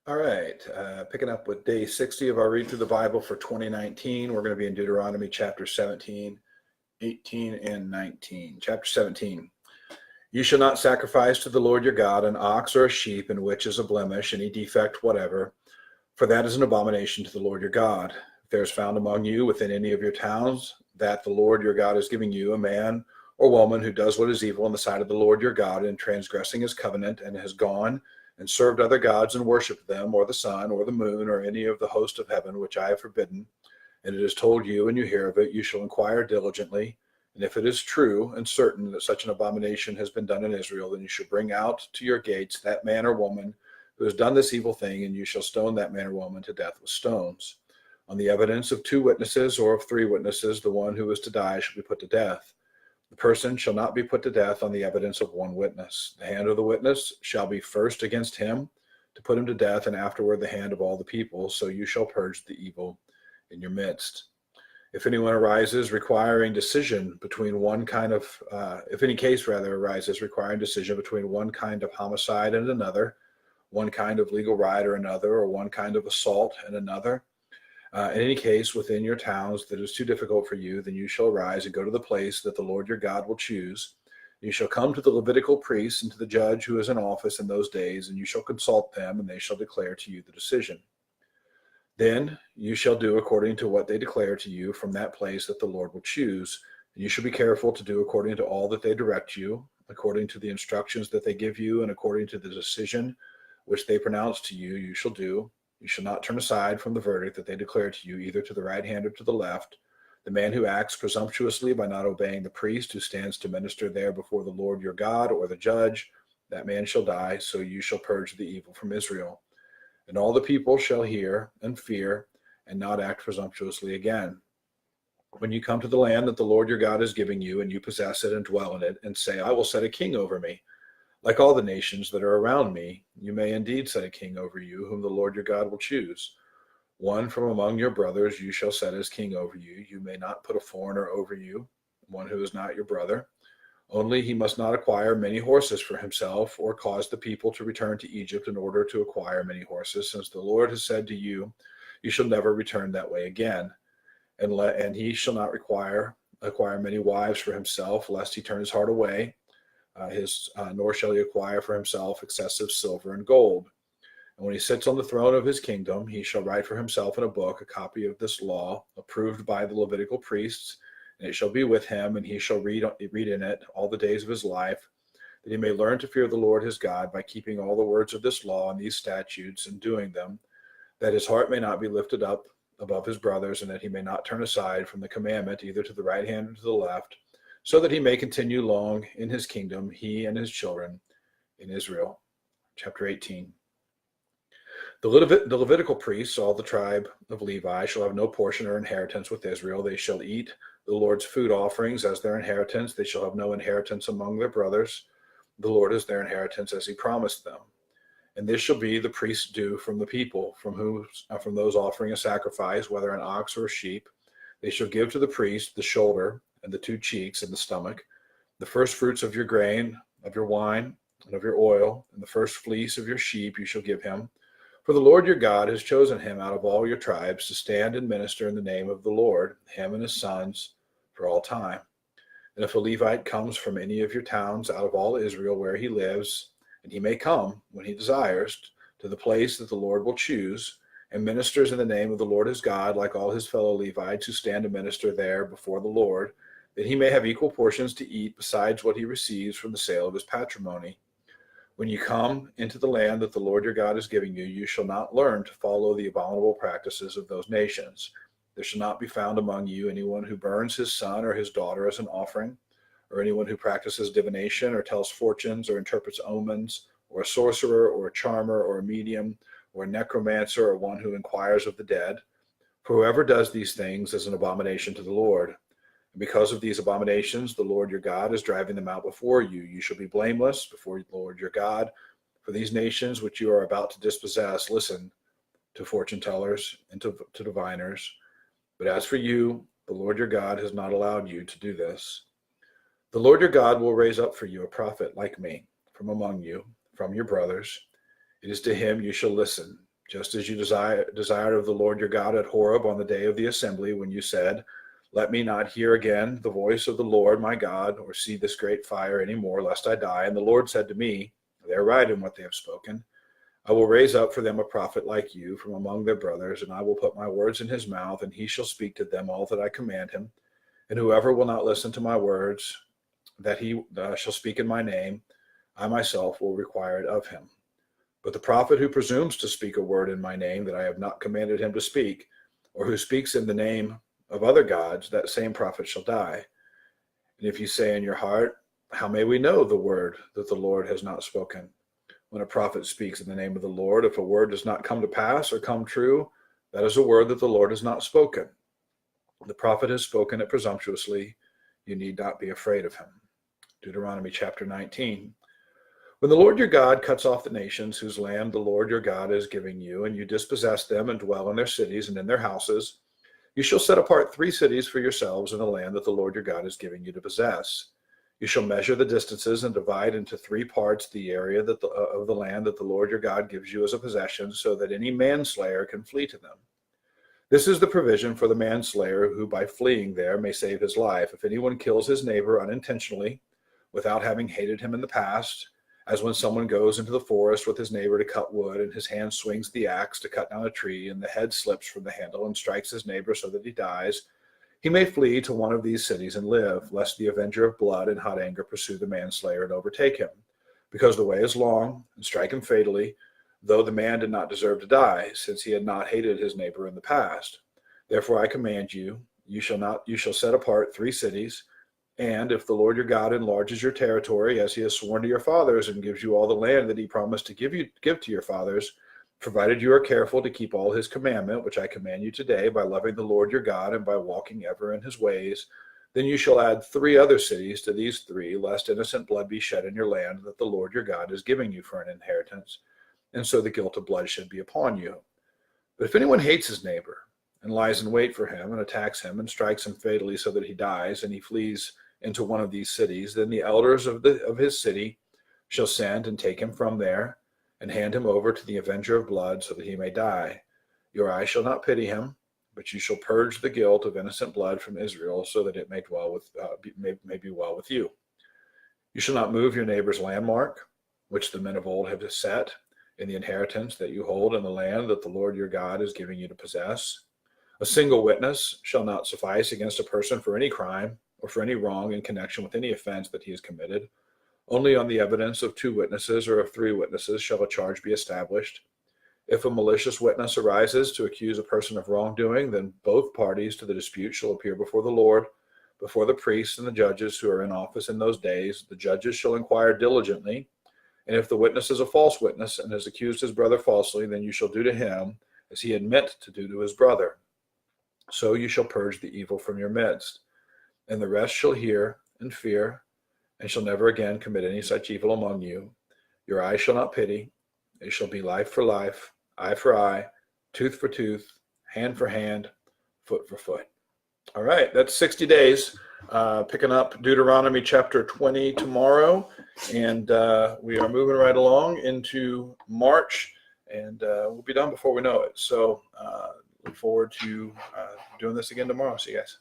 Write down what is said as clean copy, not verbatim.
All right, picking up with day 60 of our Read Through the Bible for 2019. We're going to be in Deuteronomy chapter 17, 18, and 19. Chapter 17. You shall not sacrifice to the Lord your God an ox or a sheep in which is a blemish, any defect whatever, for that is an abomination to the Lord your God. If there is found among you within any of your towns that the Lord your God is giving you, a man or woman who does what is evil in the sight of the Lord your God in transgressing his covenant and has gone and served other gods and worshipped them, or the sun, or the moon, or any of the host of heaven, which I have forbidden, and it is told you, and you hear of it, you shall inquire diligently. And if it is true and certain that such an abomination has been done in Israel, then you shall bring out to your gates that man or woman who has done this evil thing, and you shall stone that man or woman to death with stones. On the evidence of 2 witnesses or of 3 witnesses, the one who is to die shall be put to death. The person shall not be put to death on the evidence of 1 witness. The hand of the witness shall be first against him to put him to death, and afterward the hand of all the people. So you shall purge the evil in your midst. If anyone arises requiring decision between one kind of, if any case rather arises requiring decision between one kind of homicide and another, one kind of legal right or another, or one kind of assault and another, in any case within your towns that is too difficult for you, then you shall arise and go to the place that the Lord your God will choose. You shall come to the Levitical priests and to the judge who is in office in those days, and you shall consult them, and they shall declare to you the decision. Then you shall do according to what they declare to you from that place that the Lord will choose. And you shall be careful to do according to all that they direct you, according to the instructions that they give you, and according to the decision which they pronounce to you, you shall do. You shall not turn aside from the verdict that they declare to you, either to the right hand or to the left. The man who acts presumptuously by not obeying the priest who stands to minister there before the Lord your God, or the judge, that man shall die, so you shall purge the evil from Israel. And all the people shall hear and fear, and not act presumptuously again. When you come to the land that the Lord your God is giving you, and you possess it and dwell in it, and say, I will set a king over me, like all the nations that are around me, you may indeed set a king over you, whom the Lord your God will choose. One from among your brothers you shall set as king over you. You may not put a foreigner over you, one who is not your brother. Only he must not acquire many horses for himself, or cause the people to return to Egypt in order to acquire many horses, since the Lord has said to you, you shall never return that way again. And he shall not acquire many wives for himself, lest he turn his heart away. Nor shall he acquire for himself excessive silver and gold. And when he sits on the throne of his kingdom, he shall write for himself in a book a copy of this law, approved by the Levitical priests, and it shall be with him, and he shall read in it all the days of his life, that he may learn to fear the Lord his God by keeping all the words of this law and these statutes and doing them, that his heart may not be lifted up above his brothers, and that he may not turn aside from the commandment either to the right hand or to the left, so that he may continue long in his kingdom, he and his children in Israel. Chapter 18. The Levitical priests, all the tribe of Levi, shall have no portion or inheritance with Israel. They shall eat the Lord's food offerings as their inheritance. They shall have no inheritance among their brothers. The Lord is their inheritance as he promised them. And this shall be the priest's due from the people, from those offering a sacrifice, whether an ox or a sheep. They shall give to the priest the shoulder and the 2 cheeks and the stomach, the first fruits of your grain, of your wine, and of your oil, and the first fleece of your sheep you shall give him. For the Lord your God has chosen him out of all your tribes to stand and minister in the name of the Lord, him and his sons, for all time. And if a Levite comes from any of your towns out of all Israel where he lives, and he may come, when he desires, to the place that the Lord will choose, and ministers in the name of the Lord his God, like all his fellow Levites who stand and minister there before the Lord, that he may have equal portions to eat besides what he receives from the sale of his patrimony. When you come into the land that the Lord your God is giving you, you shall not learn to follow the abominable practices of those nations. There shall not be found among you anyone who burns his son or his daughter as an offering, or anyone who practices divination, or tells fortunes, or interprets omens, or a sorcerer, or a charmer, or a medium, or a necromancer, or one who inquires of the dead. For whoever does these things is an abomination to the Lord. And because of these abominations, the Lord your God is driving them out before you. You shall be blameless before the Lord your God. For these nations which you are about to dispossess, listen to fortune tellers and to diviners. But as for you, the Lord your God has not allowed you to do this. The Lord your God will raise up for you a prophet like me from among you, from your brothers. It is to him you shall listen. just as you desired of the Lord your God at Horeb on the day of the assembly, when you said, let me not hear again the voice of the Lord my God, or see this great fire any more, lest I die. And the Lord said to me, they are right in what they have spoken. I will raise up for them a prophet like you from among their brothers, and I will put my words in his mouth, and he shall speak to them all that I command him. And whoever will not listen to my words that he shall speak in my name, I myself will require it of him. But the prophet who presumes to speak a word in my name that I have not commanded him to speak, or who speaks in the name of other gods, that same prophet shall die. And if you say in your heart, how may we know the word that the Lord has not spoken? When a prophet speaks in the name of the Lord, if a word does not come to pass or come true, that is a word that the Lord has not spoken. The prophet has spoken it presumptuously. You need not be afraid of him. Deuteronomy chapter 19. When the Lord your God cuts off the nations whose land the Lord your God is giving you, and you dispossess them and dwell in their cities and in their houses, you shall set apart 3 cities for yourselves in the land that the Lord your God is giving you to possess. You shall measure the distances and divide into 3 parts the area of the land that the Lord your God gives you as a possession, so that any manslayer can flee to them. This is the provision for the manslayer who by fleeing there may save his life. If anyone kills his neighbor unintentionally, without having hated him in the past, as when someone goes into the forest with his neighbor to cut wood, and his hand swings the axe to cut down a tree, and the head slips from the handle and strikes his neighbor so that he dies, he may flee to one of these cities and live, lest the avenger of blood in hot anger pursue the manslayer and overtake him. Because the way is long, and strike him fatally, though the man did not deserve to die, since he had not hated his neighbor in the past. Therefore I command you, you shall set apart 3 cities, and if the Lord your God enlarges your territory, as he has sworn to your fathers, and gives you all the land that he promised to give to your fathers, provided you are careful to keep all his commandment, which I command you today, by loving the Lord your God and by walking ever in his ways, then you shall add 3 other cities to these 3, lest innocent blood be shed in your land that the Lord your God is giving you for an inheritance, and so the guilt of bloodshed be upon you. But if anyone hates his neighbor, and lies in wait for him, and attacks him, and strikes him fatally so that he dies, and he flees into one of these cities, then the elders of his city shall send and take him from there, and hand him over to the avenger of blood, so that he may die. Your eye shall not pity him, but you shall purge the guilt of innocent blood from Israel, so that it may be well with you. You shall not move your neighbor's landmark, which the men of old have set in the inheritance that you hold in the land that the Lord your God is giving you to possess. A single witness shall not suffice against a person for any crime, or for any wrong in connection with any offense that he has committed. Only on the evidence of 2 witnesses or of 3 witnesses shall a charge be established. If a malicious witness arises to accuse a person of wrongdoing, then both parties to the dispute shall appear before the Lord, before the priests and the judges who are in office in those days. The judges shall inquire diligently, and if the witness is a false witness and has accused his brother falsely, then you shall do to him as he had meant to do to his brother. So you shall purge the evil from your midst. And the rest shall hear and fear, and shall never again commit any such evil among you. Your eye shall not pity. It shall be life for life, eye for eye, tooth for tooth, hand for hand, foot for foot. All right, that's 60 days. Picking up Deuteronomy chapter 20 tomorrow, and we are moving right along into March, and we'll be done before we know it. So look forward to doing this again tomorrow. See you guys.